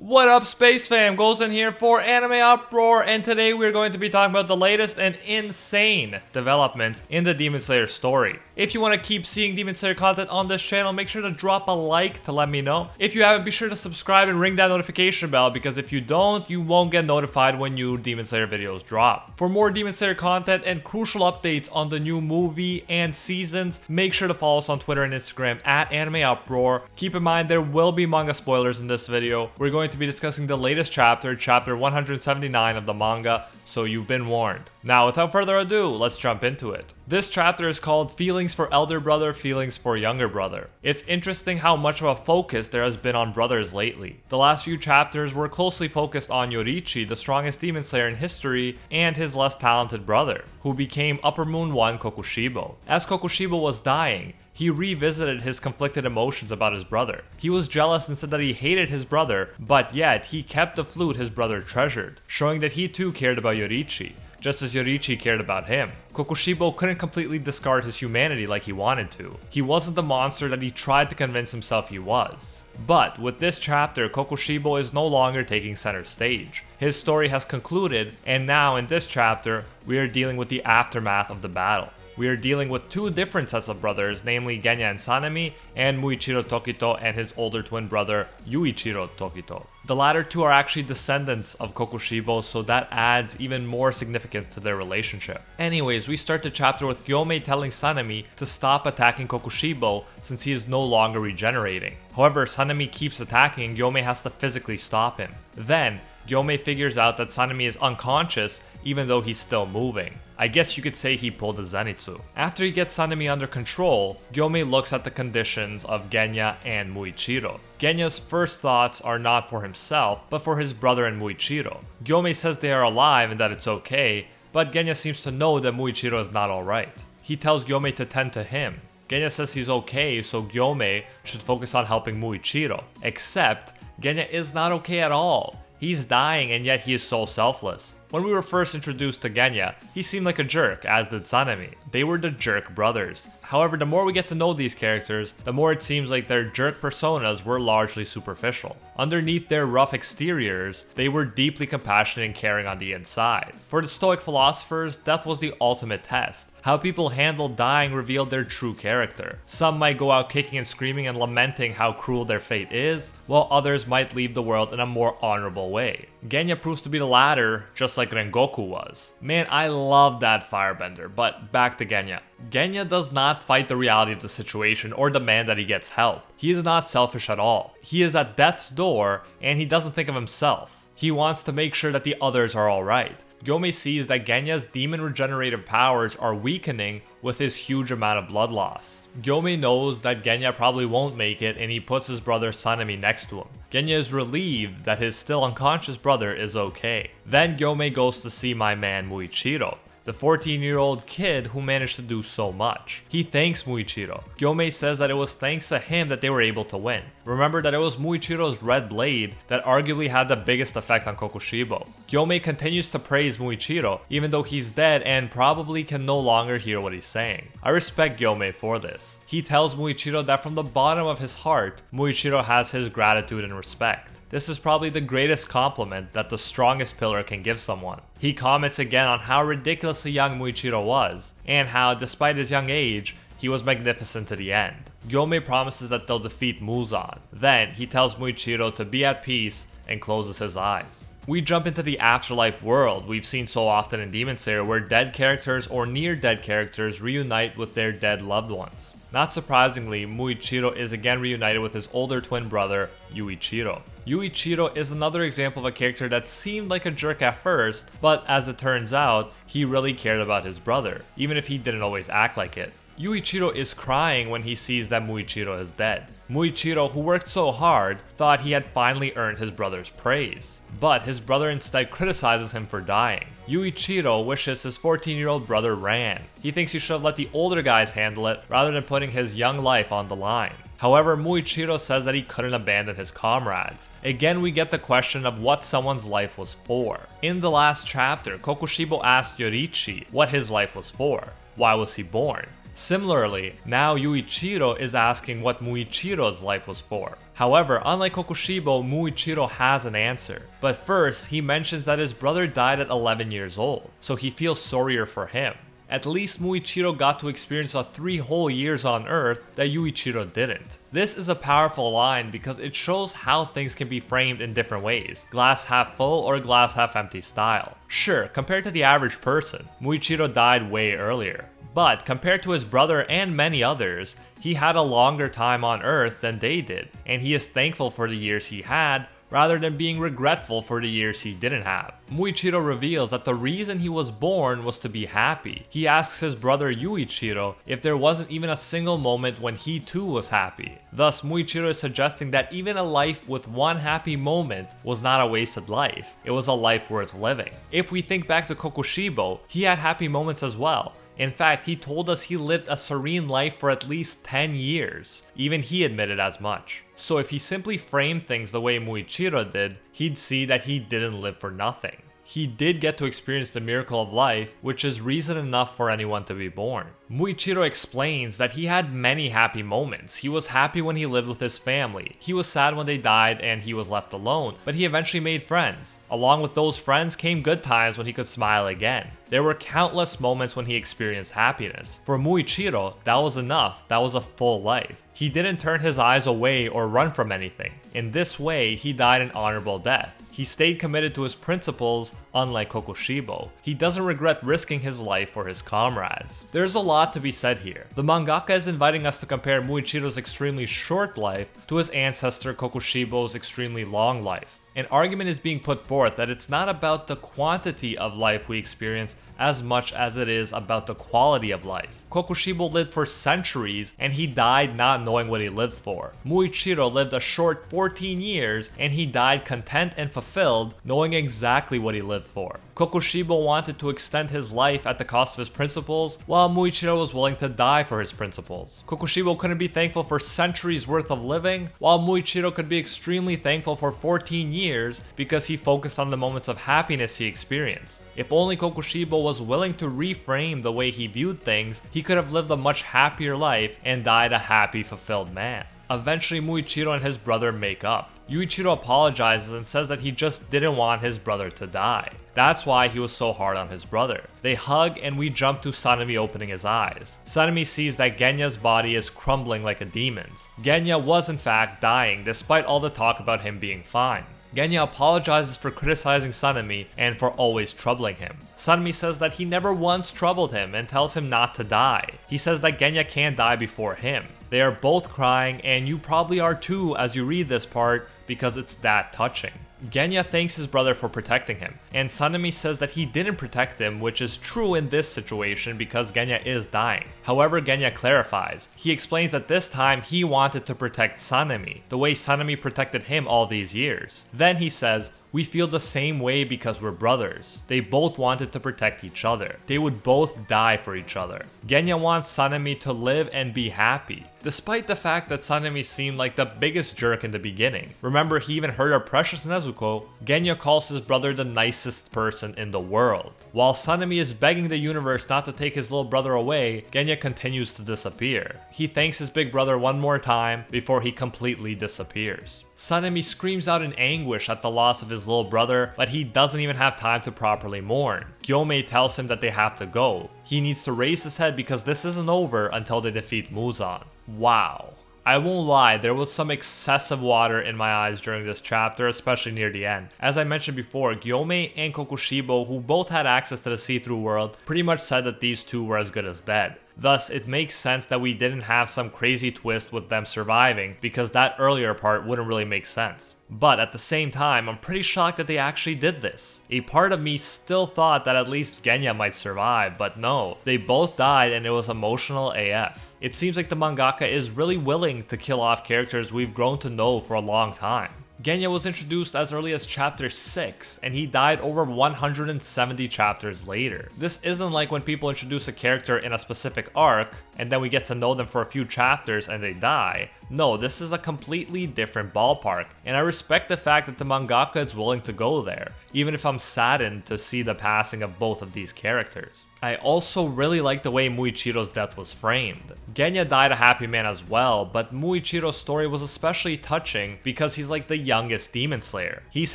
What up, Space Fam? Goes in here for AnimeUproar, and today we're going to be talking about the latest and insane developments in the Demon Slayer story. If you want to keep seeing Demon Slayer content on this channel, make sure to drop a like to let me know. If you haven't, be sure to subscribe and ring that notification bell, because if you don't, you won't get notified when new Demon Slayer videos drop. For more Demon Slayer content and crucial updates on the new movie and seasons, make sure to follow us on Twitter and Instagram at AnimeUproar. Keep in mind there will be manga spoilers in this video. We're going to be discussing the latest chapter, chapter 179 of the manga, so you've been warned. Now, without further ado, let's jump into it. This chapter is called Feelings for Elder Brother, Feelings for Younger Brother. It's interesting how much of a focus there has been on brothers lately. The last few chapters were closely focused on Yoriichi, the strongest Demon Slayer in history, and his less talented brother, who became Upper Moon 1 Kokushibo. As Kokushibo was dying, he revisited his conflicted emotions about his brother. He was jealous and said that he hated his brother, but yet he kept the flute his brother treasured, showing that he too cared about Yoriichi, just as Yoriichi cared about him. Kokushibo couldn't completely discard his humanity like he wanted to. He wasn't the monster that he tried to convince himself he was. But with this chapter, Kokushibo is no longer taking center stage. His story has concluded, and now in this chapter, we are dealing with the aftermath of the battle. We are dealing with two different sets of brothers, namely Genya and Sanemi, and Muichiro Tokito and his older twin brother, Yuichiro Tokito. The latter two are actually descendants of Kokushibo, so that adds even more significance to their relationship. Anyways, we start the chapter with Gyomei telling Sanemi to stop attacking Kokushibo since he is no longer regenerating. However, Sanemi keeps attacking and Gyomei has to physically stop him. Then, Gyomei figures out that Sanemi is unconscious even though he's still moving. I guess you could say he pulled a Zenitsu. After he gets Sanemi under control, Gyomei looks at the conditions of Genya and Muichiro. Genya's first thoughts are not for himself, but for his brother and Muichiro. Gyomei says they are alive and that it's okay, but Genya seems to know that Muichiro is not alright. He tells Gyomei to tend to him. Genya says he's okay, so Gyomei should focus on helping Muichiro. Except, Genya is not okay at all. He's dying and yet he is so selfless. When we were first introduced to Genya, he seemed like a jerk, as did Sanemi. They were the jerk brothers. However, the more we get to know these characters, the more it seems like their jerk personas were largely superficial. Underneath their rough exteriors, they were deeply compassionate and caring on the inside. For the Stoic philosophers, death was the ultimate test. How people handle dying revealed their true character. Some might go out kicking and screaming and lamenting how cruel their fate is, while others might leave the world in a more honorable way. Genya proves to be the latter, just like Rengoku was. Man, I love that firebender, but back to Genya. Genya does not fight the reality of the situation or demand that he gets help. He is not selfish at all. He is at death's door, and he doesn't think of himself. He wants to make sure that the others are alright. Gyomei sees that Genya's demon regenerative powers are weakening with his huge amount of blood loss. Gyomei knows that Genya probably won't make it, and he puts his brother Sanemi next to him. Genya is relieved that his still unconscious brother is okay. Then Gyomei goes to see my man Muichiro, the 14-year-old kid who managed to do so much. He thanks Muichiro. Gyomei says that it was thanks to him that they were able to win. Remember that it was Muichiro's red blade that arguably had the biggest effect on Kokushibo. Gyomei continues to praise Muichiro even though he's dead and probably can no longer hear what he's saying. I respect Gyomei for this. He tells Muichiro that from the bottom of his heart, Muichiro has his gratitude and respect. This is probably the greatest compliment that the strongest pillar can give someone. He comments again on how ridiculously young Muichiro was, and how, despite his young age, he was magnificent to the end. Gyomei promises that they'll defeat Muzan. Then, he tells Muichiro to be at peace and closes his eyes. We jump into the afterlife world we've seen so often in Demon Slayer, where dead characters or near-dead characters reunite with their dead loved ones. Not surprisingly, Muichiro is again reunited with his older twin brother, Yuichiro. Yuichiro is another example of a character that seemed like a jerk at first, but as it turns out, he really cared about his brother, even if he didn't always act like it. Yuichiro is crying when he sees that Muichiro is dead. Muichiro, who worked so hard, thought he had finally earned his brother's praise. But his brother instead criticizes him for dying. Yuichiro wishes his 14-year-old brother ran. He thinks he should have let the older guys handle it rather than putting his young life on the line. However, Muichiro says that he couldn't abandon his comrades. Again, we get the question of what someone's life was for. In the last chapter, Kokushibo asked Yoriichi what his life was for. Why was he born? Similarly, now Yuichiro is asking what Muichiro's life was for. However, unlike Kokushibo, Muichiro has an answer. But first, he mentions that his brother died at 11 years old, so he feels sorrier for him. At least Muichiro got to experience 3 whole years on Earth that Yuichiro didn't. This is a powerful line because it shows how things can be framed in different ways, glass half full or glass half empty style. Sure, compared to the average person, Muichiro died way earlier. But compared to his brother and many others, he had a longer time on Earth than they did, and he is thankful for the years he had, rather than being regretful for the years he didn't have. Muichiro reveals that the reason he was born was to be happy. He asks his brother Yuichiro if there wasn't even a single moment when he too was happy. Thus, Muichiro is suggesting that even a life with one happy moment was not a wasted life. It was a life worth living. If we think back to Kokushibo, he had happy moments as well. In fact, he told us he lived a serene life for at least 10 years. Even he admitted as much. So if he simply framed things the way Muichiro did, he'd see that he didn't live for nothing. He did get to experience the miracle of life, which is reason enough for anyone to be born. Muichiro explains that he had many happy moments. He was happy when he lived with his family. He was sad when they died and he was left alone, but he eventually made friends. Along with those friends came good times when he could smile again. There were countless moments when he experienced happiness. For Muichiro, that was enough. That was a full life. He didn't turn his eyes away or run from anything. In this way, he died an honorable death. He stayed committed to his principles, unlike Kokushibo. He doesn't regret risking his life for his comrades. There's a lot to be said here. The mangaka is inviting us to compare Muichiro's extremely short life to his ancestor Kokushibo's extremely long life. An argument is being put forth that it's not about the quantity of life we experience as much as it is about the quality of life. Kokushibo lived for centuries and he died not knowing what he lived for. Muichiro lived a short 14 years and he died content and fulfilled, knowing exactly what he lived for. Kokushibo wanted to extend his life at the cost of his principles, while Muichiro was willing to die for his principles. Kokushibo couldn't be thankful for centuries worth of living, while Muichiro could be extremely thankful for 14 years because he focused on the moments of happiness he experienced. If only Kokushibo was willing to reframe the way he viewed things, he could have lived a much happier life and died a happy, fulfilled man. Eventually, Muichiro and his brother make up. Yuichiro apologizes and says that he just didn't want his brother to die. That's why he was so hard on his brother. They hug and we jump to Sanemi opening his eyes. Sanemi sees that Genya's body is crumbling like a demon's. Genya was in fact dying despite all the talk about him being fine. Genya apologizes for criticizing Sanemi and for always troubling him. Sanemi says that he never once troubled him and tells him not to die. He says that Genya can't die before him. They are both crying, and you probably are too as you read this part because it's that touching. Genya thanks his brother for protecting him, and Sanemi says that he didn't protect him, which is true in this situation because Genya is dying. However, Genya clarifies. He explains that this time he wanted to protect Sanemi, the way Sanemi protected him all these years. Then he says, "We feel the same way because we're brothers." They both wanted to protect each other. They would both die for each other. Genya wants Sanemi to live and be happy, despite the fact that Sanemi seemed like the biggest jerk in the beginning. Remember, he even hurt our precious Nezuko. Genya calls his brother the nicest person in the world. While Sanemi is begging the universe not to take his little brother away, Genya continues to disappear. He thanks his big brother one more time before he completely disappears. Sanemi screams out in anguish at the loss of his little brother, but he doesn't even have time to properly mourn. Gyomei tells him that they have to go. He needs to raise his head because this isn't over until they defeat Muzan. Wow. I won't lie, there was some excessive water in my eyes during this chapter, especially near the end. As I mentioned before, Gyomei and Kokushibo, who both had access to the see-through world, pretty much said that these two were as good as dead. Thus, it makes sense that we didn't have some crazy twist with them surviving, because that earlier part wouldn't really make sense. But at the same time, I'm pretty shocked that they actually did this. A part of me still thought that at least Genya might survive, but no, they both died and it was emotional AF. It seems like the mangaka is really willing to kill off characters we've grown to know for a long time. Genya was introduced as early as chapter 6, and he died over 170 chapters later. This isn't like when people introduce a character in a specific arc, and then we get to know them for a few chapters and they die. No, this is a completely different ballpark, and I respect the fact that the mangaka is willing to go there, even if I'm saddened to see the passing of both of these characters. I also really like the way Muichiro's death was framed. Genya died a happy man as well, but Muichiro's story was especially touching because he's like the youngest Demon Slayer. He's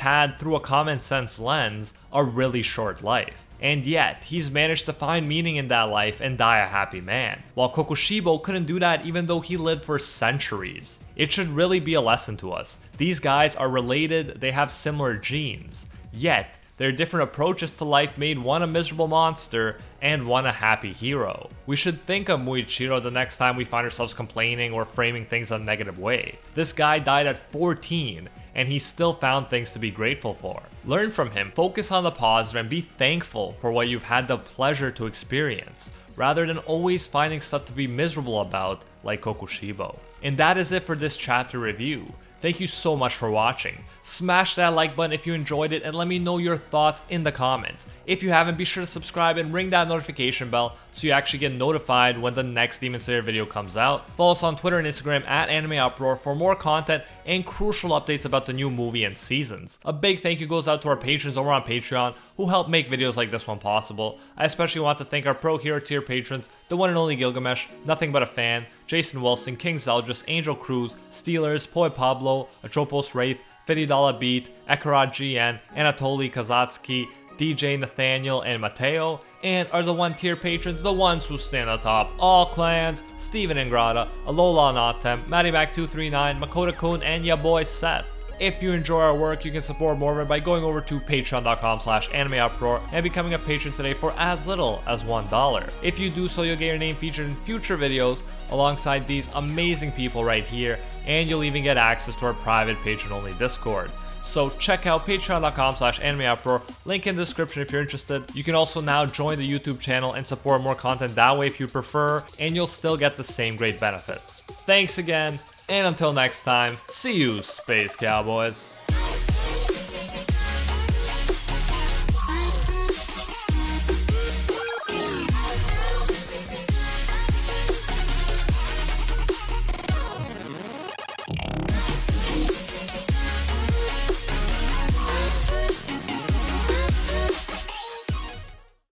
had, through a common sense lens, a really short life. And yet, he's managed to find meaning in that life and die a happy man, while Kokushibo couldn't do that even though he lived for centuries. It should really be a lesson to us. These guys are related, they have similar genes, yet their different approaches to life made one a miserable monster and one a happy hero. We should think of Muichiro the next time we find ourselves complaining or framing things in a negative way. This guy died at 14, and he still found things to be grateful for. Learn from him, focus on the positive, and be thankful for what you've had the pleasure to experience, rather than always finding stuff to be miserable about, like Kokushibo. And that is it for this chapter review. Thank you so much for watching. Smash that like button if you enjoyed it and let me know your thoughts in the comments. If you haven't, be sure to subscribe and ring that notification bell so you actually get notified when the next Demon Slayer video comes out. Follow us on Twitter and Instagram at AnimeUproar for more content and crucial updates about the new movie and seasons. A big thank you goes out to our patrons over on Patreon who help make videos like this one possible. I especially want to thank our Pro Hero tier patrons, the one and only Gilgamesh, Nothing But a Fan, Jason Wilson, King Zeldris, Angel Cruz, Steelers, Poi Pablo, Atropos Wraith, $50 Beat, Ekarad GN, Anatoly Kazatsky, DJ Nathaniel, and Mateo, and are the 1-tier patrons, the ones who stand atop all clans, Steven Ingrata, Alola Natem, MattyMac239, Makoto Kun, and ya boy Seth. If you enjoy our work, you can support more of it by going over to patreon.com/AnimeUproar and becoming a patron today for as little as $1. If you do so, you'll get your name featured in future videos alongside these amazing people right here, and you'll even get access to our private patron-only Discord. So check out patreon.com/AnimeUproar, link in the description if you're interested. You can also now join the YouTube channel and support more content that way if you prefer, and you'll still get the same great benefits. Thanks again, and until next time, see you, Space Cowboys.